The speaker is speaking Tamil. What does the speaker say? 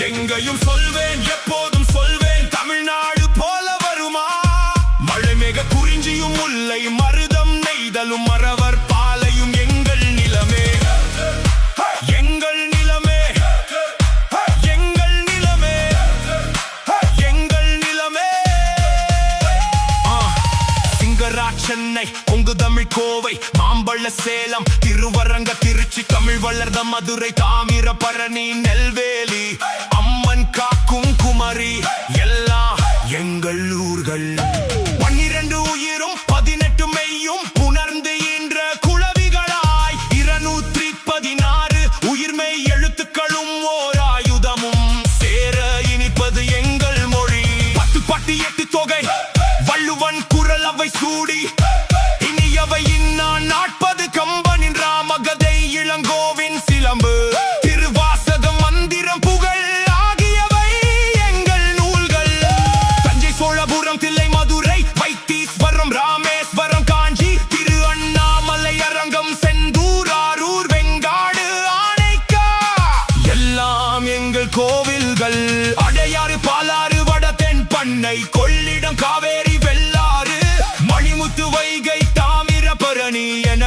எங்கையும் சொல்வேன், எப்போதும் சொல்வேன், தமிழ்நாடு போல வருமா? மழைமேக குறிஞ்சியும் முல்லை மருதம் நெய்தலும் மறவர் பாலையும் எங்கள் நிலமே, எங்கள் நிலமே, எங்கள் நிலமே, எங்கள் நிலமே. சிங்கரா சென்னை, கொங்கு தமிழ் கோவை, மாம்பழ சேலம், திருவரங்க திருச்சி, தமிழ் வளர்ந்த மதுரை, தாமிரபரணி, நெல்வேலி, அம்மன் காக்கும் குமரி, எல்லாம் எங்கள் ஊர்கள். 12 உயிரும் 18 மெய்யும் புணர்ந்து ஈன்ற குளவிகளாய் 216 உயிர்மெய் எழுத்துக்களும் ஓர் ஆயுதமும் சேர இனிப்பது எங்கள் மொழி. 10 பாட்டு 8 தொகை வள்ளுவன் குரல் அவை சூடி இனியவை இன்னா நாட்பது கம்பனின் ராமகதை இளங்கோவின் சிலம்பு திருவாசகம் மந்திரம் புகழ் ஆகியவை எங்கள் நூல்கள். தஞ்சை சோழபுரம் தில்லை மதுரை வைத்தீஸ்வரம் ராமேஸ்வரம் காஞ்சி திரு அண்ணாமலை அரங்கம் செந்தூர் ஆரூர் வெங்காடு ஆனைக்கா எல்லாம் எங்கள் கோவில்கள். அடையாறு பாலாறு வட தென் பண்ணை கொள்ளிடம் காவேரி வெள்ளாறு மணிமுத்து வைகை தாமிரபரணி என